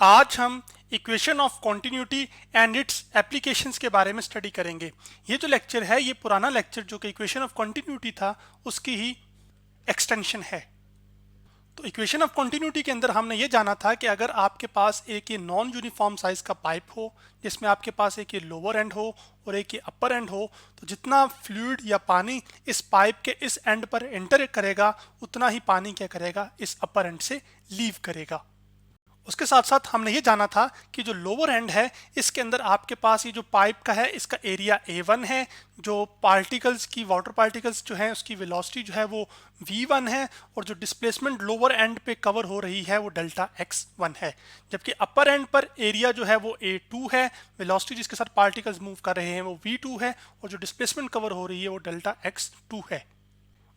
आज हम equation of continuity and it's applications के बारे में स्टडी करेंगे। ये जो लेक्चर है ये पुराना लेक्चर जो कि इक्वेशन ऑफ कॉन्टिन्यूटी था उसकी ही एक्सटेंशन है। तो इक्वेशन ऑफ कॉन्टिन्यूटी के अंदर हमने ये जाना था कि अगर आपके पास एक ये नॉन यूनिफॉर्म साइज का पाइप हो जिसमें आपके पास एक ये लोअर एंड हो और एक ये अपर एंड हो, तो जितना फ्लूइड या पानी इस पाइप के इस एंड पर एंटर करेगा उतना ही पानी क्या करेगा, इस अपर एंड से लीव करेगा। उसके साथ साथ हमने ये जाना था कि जो लोअर एंड है इसके अंदर आपके पास ये जो पाइप का है इसका एरिया A1 है, जो पार्टिकल्स की वाटर पार्टिकल्स जो है उसकी वेलोसिटी जो है वो V1 है, और जो डिस्प्लेसमेंट लोअर एंड पे कवर हो रही है वो डेल्टा x1 है। जबकि अपर एंड पर एरिया जो है वो A2 है, वेलोसिटी जिसके साथ पार्टिकल्स मूव कर रहे हैं वो V2 है, और जो डिस्प्लेसमेंट कवर हो रही है वो डेल्टा x2 है।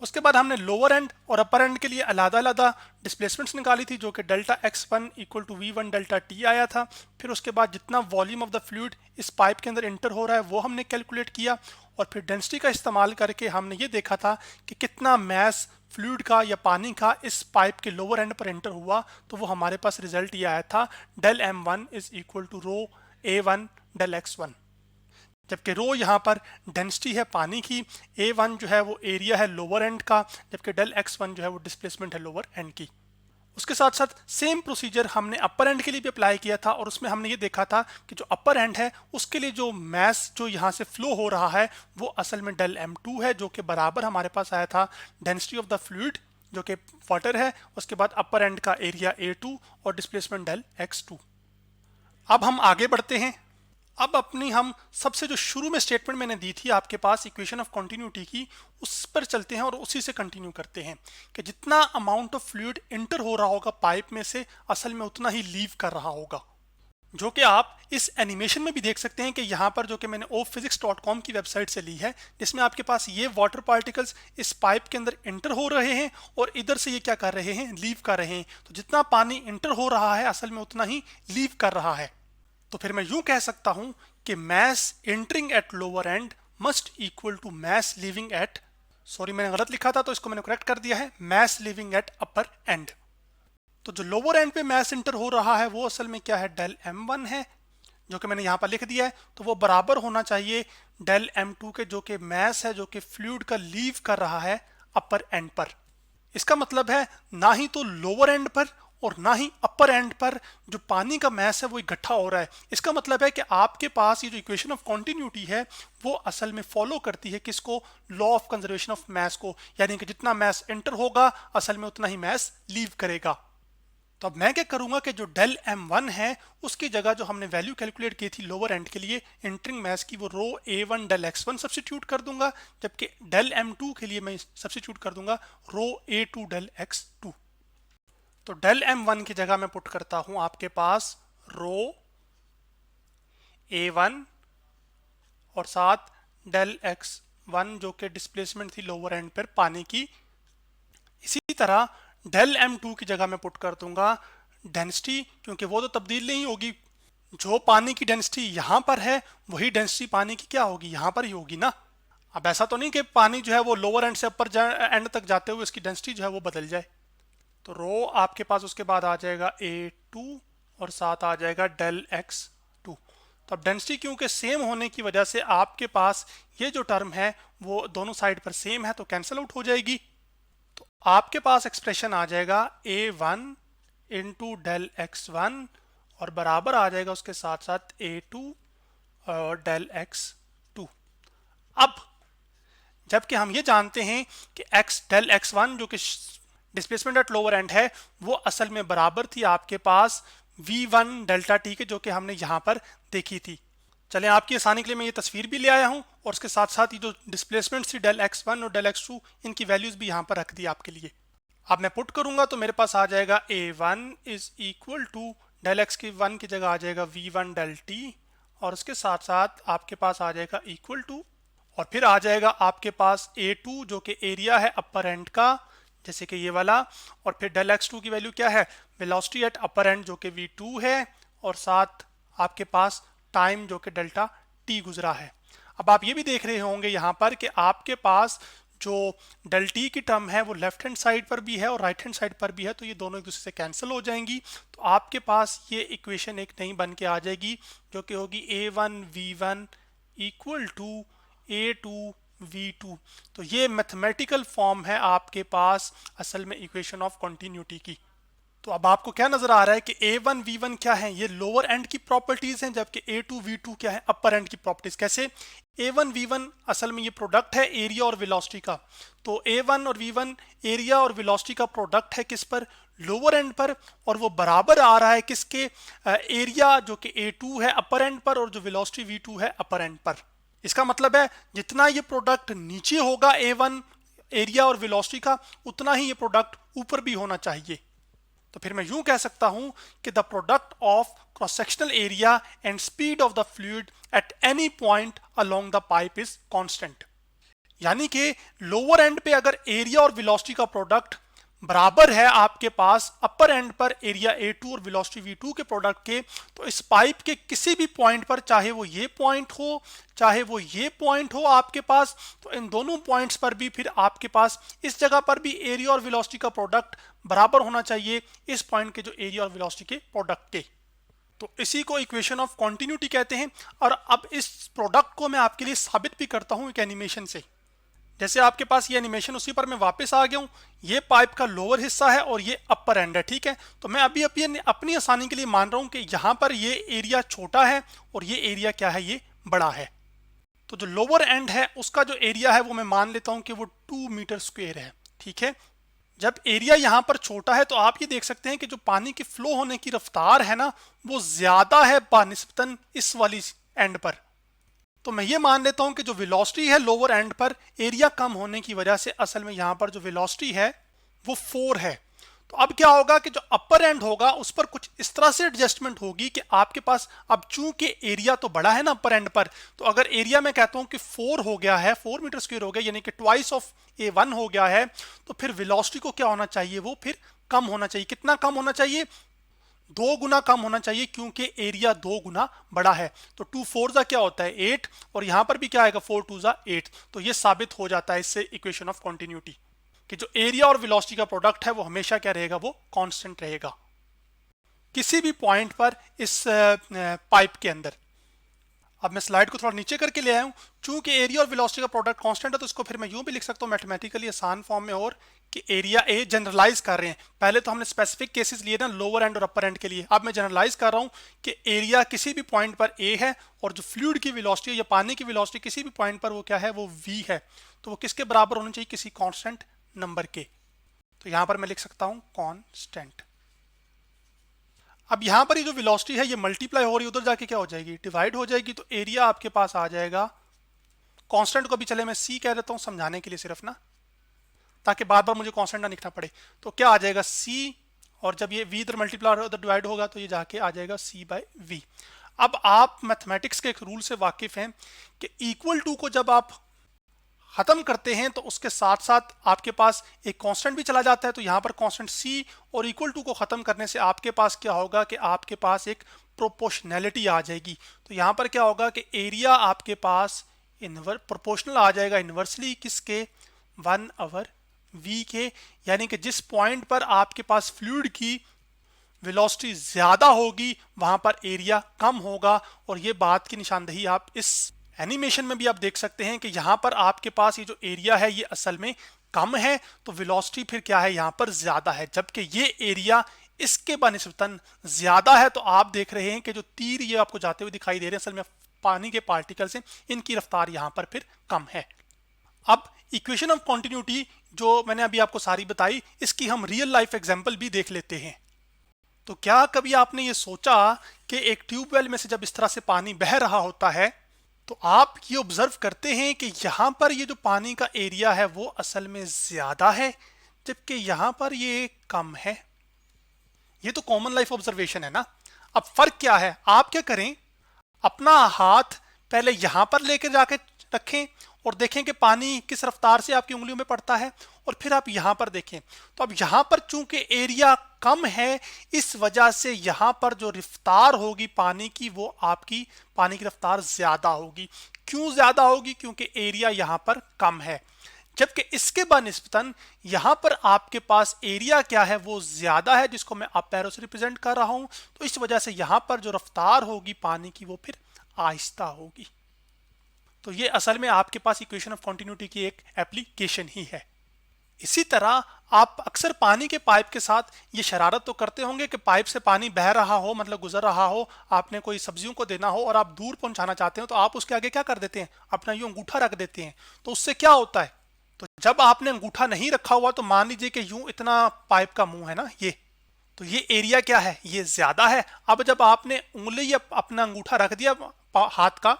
उसके बाद हमने लोअर एंड और अपर एंड के लिए अलग अलग डिस्प्लेसमेंट्स निकाली थी जो कि delta x1 equal to V1 delta t आया था। फिर उसके बाद जितना वॉल्यूम ऑफ द फ्लूइड इस पाइप के अंदर इंटर हो रहा है वो हमने कैलकुलेट किया, और फिर डेंसिटी का इस्तेमाल करके हमने ये देखा था कि कितना मैस फ्लूइड का या पानी का इस पाइप के लोअर एंड पर एंटर हुआ। तो वो हमारे पास रिजल्ट ये आया था del m1 is equal to rho A1 del x1। जबकि रो यहाँ पर डेंसिटी है पानी की, A1 जो है वो एरिया है लोअर एंड का, जबकि डेल x1 जो है वो डिस्प्लेसमेंट है लोअर एंड की। उसके साथ साथ सेम प्रोसीजर हमने अपर एंड के लिए भी अप्लाई किया था, और उसमें हमने ये देखा था कि जो अपर एंड है उसके लिए जो मैस जो यहाँ से फ्लो हो रहा है वो असल में डेल m2 है, जो कि बराबर हमारे पास आया था डेंसिटी ऑफ द फ्लूइड जो कि वाटर है, उसके बाद अपर एंड का एरिया A2 और डिस्प्लेसमेंट डेल x2। अब हम आगे बढ़ते हैं। अब अपनी हम सबसे जो शुरू में स्टेटमेंट मैंने दी थी आपके पास इक्वेशन ऑफ कॉन्टिन्यूटी की, उस पर चलते हैं और उसी से कंटिन्यू करते हैं कि जितना अमाउंट ऑफ फ्लूइड इंटर हो रहा होगा पाइप में से असल में उतना ही लीव कर रहा होगा, जो कि आप इस एनिमेशन में भी देख सकते हैं कि यहाँ पर जो कि मैंने ophysics.com की वेबसाइट से ली है, जिसमें आपके पास ये वाटर पार्टिकल्स इस पाइप के अंदर इंटर हो रहे हैं और इधर से ये क्या कर रहे हैं, लीव कर रहे हैं। तो जितना पानी इंटर हो रहा है असल में उतना ही लीव कर रहा है। तो फिर मैं यूं कह सकता हूं कि mass entering at lower end must equal to mass leaving at, sorry मैंने गलत लिखा था तो इसको मैंने करेक्ट कर दिया है, mass leaving at upper end. तो जो लोअर एंड पे मैस इंटर हो रहा है वो असल में क्या है, डेल m1 है, जो कि मैंने यहां पर लिख दिया है। तो वो बराबर होना चाहिए डेल m2 के, जो कि मैस है जो कि फ्लूइड का लीव कर रहा है अपर एंड पर। इसका मतलब है ना ही तो लोअर एंड पर और ना ही अपर एंड पर जो पानी का मैस है वो इकट्ठा हो रहा है। इसका मतलब है कि आपके पास ये जो इक्वेशन ऑफ कॉन्टिन्यूटी है वो असल में फॉलो करती है किसको, law of conservation of mass को, यानी कि जितना मैस एंटर होगा असल में उतना ही मैस लीव करेगा। तो अब मैं क्या करूंगा कि जो डेल m1 है उसकी जगह जो हमने वैल्यू कैलकुलेट की थी लोअर एंड के लिए एंटरिंग मैस की, वो रो A1 डेल x1 सब्स्टिट्यूट कर दूंगा, जबकि डेल m2 के लिए मैं सब्स्टिट्यूट कर दूंगा रो A2 डेल x2। तो डेल m1 की जगह मैं पुट करता हूं आपके पास रो A1 और साथ डेल x1 जो कि डिस्प्लेसमेंट थी लोअर एंड पर पानी की। इसी तरह डेल m2 की जगह मैं पुट कर दूंगा डेंसिटी, क्योंकि वो तो तब्दील नहीं होगी, जो पानी की डेंसिटी यहाँ पर है वही डेंसिटी पानी की क्या होगी, यहाँ पर ही होगी ना। अब ऐसा तो नहीं कि पानी जो है वो लोअर एंड से अपर एंड तक जाते हुए इसकी डेंसिटी जो है वो बदल जाए। तो रो आपके पास उसके बाद आ जाएगा A2 और साथ आ जाएगा डेल x2। तो अब डेंसिटी क्योंकि सेम होने की वजह से आपके पास ये जो टर्म है वो दोनों साइड पर सेम है तो कैंसिल आउट हो जाएगी। तो आपके पास एक्सप्रेशन आ जाएगा A1 इंटू डेल x1 और बराबर आ जाएगा उसके साथ साथ A2 और डेल x2। अब जबकि हम ये जानते हैं कि x डेल x1 जो कि डिस्प्लेसमेंट एट लोअर एंड है वो असल में बराबर थी आपके पास V1 डेल्टा टी के, जो कि हमने यहाँ पर देखी थी। चलें आपकी आसानी के लिए मैं ये तस्वीर भी ले आया हूँ और उसके साथ साथ ये जो डिस्प्लेसमेंट थी डेल x1 और डेल x2 इनकी वैल्यूज भी यहाँ पर रख दी आपके लिए। अब मैं पुट करूंगा तो मेरे पास आ जाएगा A1 is equal to del x की 1 की जगह आ जाएगा V1 डेल टी, और उसके साथ साथ आपके पास आ जाएगा इक्वल टू, और फिर आ जाएगा आपके पास A2 जो कि एरिया है अपर एंड का जैसे कि ये वाला, और फिर डेल x2 की वैल्यू क्या है, वेलोसिटी एट अपर एंड जो कि v2 है, और साथ आपके पास टाइम जो कि डेल्टा t गुजरा है। अब आप ये भी देख रहे होंगे यहाँ पर कि आपके पास जो डेल टी की टर्म है वो लेफ्ट हैंड साइड पर भी है और राइट हैंड साइड पर भी है, तो ये दोनों एक दूसरे से कैंसिल हो जाएंगी। तो आपके पास ये इक्वेशन एक नई बन के आ जाएगी जो कि होगी a1v1 इक्वल टू a2v2। तो ये मैथमेटिकल फॉर्म है आपके पास असल में इक्वेशन ऑफ कॉन्टिन्यूटी की। तो अब आपको क्या नजर आ रहा है कि a1v1 क्या है, ये लोअर एंड की प्रॉपर्टीज हैं, जबकि a2v2 क्या है, अपर एंड की प्रॉपर्टीज। कैसे? a1v1 असल में ये प्रोडक्ट है एरिया और वेलोसिटी का। तो a1 और v1 एरिया और वेलोसिटी का प्रोडक्ट है किस पर? लोअर एंड पर, और वो बराबर आ रहा है किसके? एरिया जो कि a2 है अपर एंड पर और जो वेलोसिटी v2 है अपर एंड पर। इसका मतलब है जितना ये प्रोडक्ट नीचे होगा a1 एरिया और वेलोसिटी का, उतना ही ये प्रोडक्ट ऊपर भी होना चाहिए। तो फिर मैं यूं कह सकता हूं कि the product of cross sectional area and speed of the fluid at any point along the pipe is constant. यानी कि लोअर एंड पे अगर एरिया और वेलोसिटी का प्रोडक्ट बराबर है आपके पास अपर एंड पर एरिया A2 और वेलोसिटी V2 के प्रोडक्ट के, तो इस पाइप के किसी भी पॉइंट पर, चाहे वो ये पॉइंट हो चाहे वो ये पॉइंट हो आपके पास, तो इन दोनों पॉइंट्स पर भी फिर आपके पास इस जगह पर भी एरिया और वेलोसिटी का प्रोडक्ट बराबर होना चाहिए इस पॉइंट के जो एरिया और वेलोसिटी के प्रोडक्ट के। तो इसी को इक्वेशन ऑफ कॉन्टिन्यूटी कहते हैं। और अब इस प्रोडक्ट को मैं आपके लिए साबित भी करता हूं एक एनिमेशन से। जैसे आपके पास ये एनिमेशन, उसी पर मैं वापस आ गया हूं। ये पाइप का लोअर हिस्सा है और ये अपर एंड है, ठीक है। तो मैं अभी अपनी आसानी के लिए मान रहा हूं कि यहां पर ये एरिया छोटा है और ये एरिया क्या है, ये बड़ा है। तो जो लोअर एंड है उसका जो एरिया है वो मैं मान लेता हूं कि वो 2 मीटर स्क्वायर है, ठीक है। जब एरिया यहां पर छोटा है तो आप ये देख सकते हैं कि जो पानी की फ्लो होने की रफ्तार है ना, वो ज्यादा है बानिस्बतन इस वाली एंड पर। तो मैं ये मान लेता हूं कि जो वेलोसिटी है लोअर एंड पर एरिया कम होने की वजह से असल में यहां पर जो वेलोसिटी है वो 4 है। तो अब क्या होगा कि जो अपर एंड होगा उस पर कुछ इस तरह से एडजस्टमेंट होगी कि आपके पास, अब चूंकि एरिया तो बड़ा है ना अपर एंड पर, तो अगर एरिया मैं कहता हूं कि 4 हो गया है, 4 मीटर स्क्वायर हो गया, यानी कि ट्वाइस ऑफ a1 हो गया है, तो फिर वेलोसिटी को क्या होना चाहिए, वो फिर कम होना चाहिए। कितना कम होना चाहिए? 2 गुना कम होना चाहिए, क्योंकि एरिया 2 गुना बड़ा है। तो 2 4 जा क्या होता है 8, और यहां पर भी क्या आएगा 4 2 जा 8। तो ये साबित हो जाता है इससे इक्वेशन ऑफ कॉन्टिन्यूटी कि जो एरिया और वेलोसिटी का प्रोडक्ट है वो हमेशा क्या रहेगा, वो कांस्टेंट रहेगा किसी भी पॉइंट पर इस पाइप के अंदर। अब मैं स्लाइड को थोड़ा नीचे करके ले आया हूं। चूंकि एरिया और वेलोसिटी का प्रोडक्ट कांस्टेंट है तो इसको फिर मैं यूं भी लिख सकता हूं मैथमेटिकली आसान फॉर्म में, और कि एरिया ए जनरलाइज कर रहे हैं। पहले तो हमने स्पेसिफिक केसेस लिए ना लोअर एंड और अपर एंड के लिए, अब मैं जनरलाइज कर रहा हूं कि एरिया किसी भी पॉइंट पर ए है और जो फ्लूइड की वेलोसिटी या पानी की वेलोसिटी किसी भी पॉइंट पर वो क्या है, वो वी है। तो वो किसके बराबर होनी चाहिए, किसी कांस्टेंट नंबर के। तो यहां पर मैं लिख सकता हूं कांस्टेंट। अब यहां पर ये जो वेलोसिटी है ये मल्टीप्लाई हो रही है, उधर जाके क्या हो जाएगी, डिवाइड हो जाएगी। तो एरिया आपके पास आ जाएगा, कांस्टेंट को भी चले मैं सी कह देता हूं समझाने के लिए सिर्फ ना, ताकि बार बार मुझे कांस्टेंट ना लिखना पड़े। तो क्या आ जाएगा सी, और जब ये v इधर मल्टीप्लाई उधर डिवाइड होगा तो ये जाके आ जाएगा c बाय v। अब आप मैथमेटिक्स के एक रूल से वाकिफ हैं कि इक्वल टू को जब आप खत्म करते हैं तो उसके साथ साथ आपके पास एक कांस्टेंट भी चला जाता है। तो यहाँ पर कांस्टेंट c और इक्वल टू को खत्म करने से आपके पास क्या होगा कि आपके पास एक प्रोपोर्शनैलिटी आ जाएगी। तो यहाँ पर क्या होगा कि एरिया आपके पास प्रोपोर्शनल आ जाएगा इन्वर्सली किसके, 1/v के। यानी कि जिस पॉइंट पर आपके पास फ्लूइड की वेलोसिटी ज्यादा होगी वहां पर एरिया कम होगा। और ये बात की निशानदेही आप इस एनिमेशन में भी आप देख सकते हैं कि यहाँ पर आपके पास ये जो एरिया है ये असल में कम है, तो वेलोसिटी फिर क्या है यहाँ पर ज्यादा है, जबकि ये एरिया इसके बनिस्बतन ज्यादा है। तो आप देख रहे हैं कि जो तीर ये आपको जाते हुए दिखाई दे रहे हैं असल में पानी के पार्टिकल्स हैं, इनकी रफ्तार यहाँ पर फिर कम है। अब इक्वेशन ऑफ कॉन्टिन्यूटी जो मैंने अभी आपको सारी बताई, इसकी हम रियल लाइफ एग्जाम्पल भी देख लेते हैं। तो क्या कभी आपने ये सोचा कि एक ट्यूबवेल में से जब इस तरह से पानी बह रहा होता है तो आप ये ऑब्जर्व करते हैं कि यहाँ पर ये जो पानी का एरिया है वो असल में ज्यादा है, जबकि यहाँ पर ये कम है। ये तो कॉमन लाइफ ऑब्जर्वेशन है ना। अब फर्क क्या है, आप क्या करें, अपना हाथ पहले यहां पर लेकर जाके रखें और देखें कि पानी किस रफ्तार से आपकी उंगलियों में पड़ता है, और फिर आप यहां पर देखें। तो अब यहां पर चूंकि एरिया कम है, इस वजह से यहां पर जो रफ्तार होगी पानी की वो आपकी पानी की रफ्तार ज्यादा होगी। क्यों ज्यादा होगी, क्योंकि एरिया यहां पर कम है। जबकि इसके बनिस्बतन यहां पर आपके पास एरिया क्या है वो ज्यादा है, जिसको मैं अप एरो से रिप्रेजेंट कर रहा हूं। तो इस वजह से यहां पर जो रफ्तार होगी पानी की वो फिर आहिस्ता होगी। तो ये असल में आपके पास इक्वेशन ऑफ कॉन्टिन्यूटी की एक एप्लीकेशन ही है। इसी तरह आप अक्सर पानी के पाइप के साथ ये शरारत तो करते होंगे कि पाइप से पानी बह रहा हो, मतलब गुजर रहा हो, आपने कोई सब्जियों को देना हो और आप दूर पहुंचाना चाहते हो, तो आप उसके आगे क्या कर देते हैं, अपना यूं अंगूठा रख देते हैं। तो उससे क्या होता है, तो जब आपने अंगूठा नहीं रखा हुआ तो मान लीजिए कि यूं इतना पाइप का मुंह है ना, ये तो ये एरिया क्या है, ये ज्यादा है। अब जब आपने उंगली या अपना अंगूठा रख दिया हाथ का,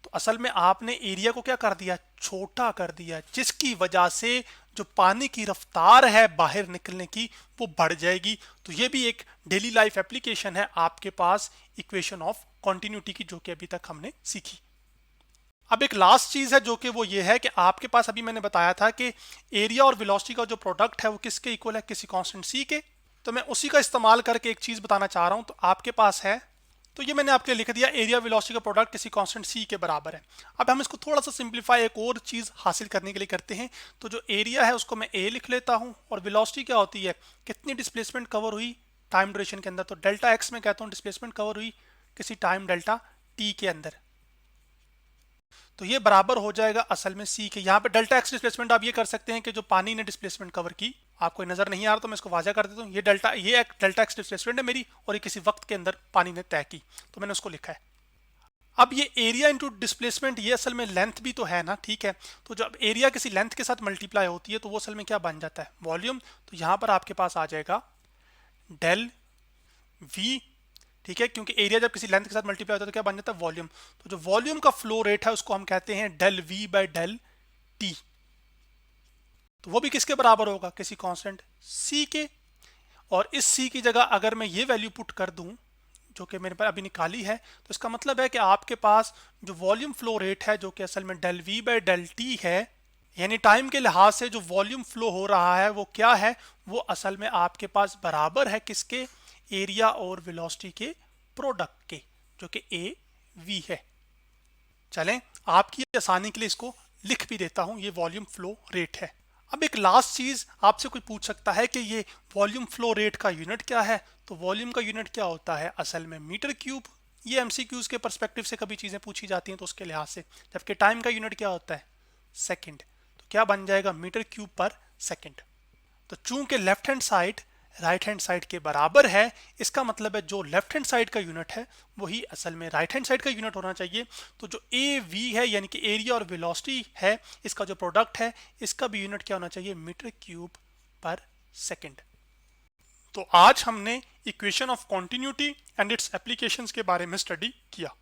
तो असल में आपने एरिया को क्या कर दिया, छोटा कर दिया, जिसकी वजह से जो पानी की रफ्तार है बाहर निकलने की वो बढ़ जाएगी। तो ये भी एक डेली लाइफ एप्लीकेशन है आपके पास इक्वेशन ऑफ कॉन्टिन्यूटी की, जो कि अभी तक हमने सीखी। अब एक लास्ट चीज है जो कि वो ये है कि आपके पास अभी मैंने बताया था कि एरिया और वेलोसिटी का जो प्रोडक्ट है वो किसके इक्वल है, किसी कांस्टेंट सी के। तो मैं उसी का इस्तेमाल करके एक चीज बताना चाह रहा हूं। तो आपके पास है, तो ये मैंने आपके लिए लिख दिया, एरिया वेलोसिटी का प्रोडक्ट किसी कांस्टेंट सी के बराबर है। अब हम इसको थोड़ा सा सिंप्लीफाई एक और चीज हासिल करने के लिए करते हैं। तो जो एरिया है उसको मैं ए लिख लेता हूं, और वेलोसिटी क्या होती है, कितनी डिस्प्लेसमेंट कवर हुई टाइम ड्यूरेशन के अंदर। तो डेल्टा एक्स में कहता हूं डिस्प्लेसमेंट कवर हुई किसी टाइम डेल्टा टी के अंदर। तो ये बराबर हो जाएगा असल में सी के। यहाँ पे डेल्टा एक्स डिस्प्लेसमेंट आप ये कर सकते हैं कि जो पानी ने डिस्प्लेसमेंट कवर की, आपको नजर नहीं आ रहा तो मैं इसको वाजा कर देता हूँ। ये डेल्टा एक्स डिस्प्लेसमेंट है मेरी, और ये किसी वक्त के अंदर पानी ने तय की, तो मैंने उसको लिखा है। अब ये एरिया इंटू डिस्प्लेसमेंट, ये असल में लेंथ भी तो है ना, ठीक है। तो जब एरिया किसी लेंथ के साथ मल्टीप्लाई होती है तो वो असल में क्या बन जाता है, वॉल्यूम। तो यहाँ पर आपके पास आ जाएगा डेल वी, ठीक है, क्योंकि एरिया जब किसी लेंथ के साथ मल्टीप्लाई होता है तो क्या बन जाता है, वॉल्यूम। तो जो वॉल्यूम का फ्लो रेट है उसको हम कहते हैं del V by del T. तो वो भी किसके बराबर होगा, किसी कांस्टेंट सी के। और इस सी की जगह अगर मैं ये वैल्यू पुट कर दूं जो कि मेरे पास अभी निकाली है, तो इसका मतलब है कि आपके पास जो वॉल्यूम फ्लो रेट है जो कि असल में del V by del T है, यानी टाइम के लिहाज से जो वॉल्यूम फ्लो हो रहा है वो क्या है, वो असल में आपके पास बराबर है किसके, एरिया और वेलोसिटी के प्रोडक्ट के, जो कि ए वी है। चलें आपकी आसानी के लिए इसको लिख भी देता हूं, ये वॉल्यूम फ्लो रेट है। अब एक लास्ट चीज आपसे कोई पूछ सकता है कि ये वॉल्यूम फ्लो रेट का यूनिट क्या है। तो वॉल्यूम का यूनिट क्या होता है, असल में मीटर क्यूब। ये एमसीक्यूज के पर्सपेक्टिव से कभी चीजें पूछी जाती हैं तो उसके लिहाज से। जबकि टाइम का यूनिट क्या होता है, सेकंड। तो क्या बन जाएगा, मीटर क्यूब पर सेकंड। तो चूंकि left hand side right hand side के बराबर है, इसका मतलब है जो लेफ्ट हैंड साइड का यूनिट है वही असल में राइट हैंड साइड का यूनिट होना चाहिए। तो जो ए वी है यानी कि एरिया और वेलोसिटी है, इसका जो प्रोडक्ट है इसका भी यूनिट क्या होना चाहिए, मीटर क्यूब पर सेकंड। तो आज हमने equation of continuity and it's applications के बारे में स्टडी किया।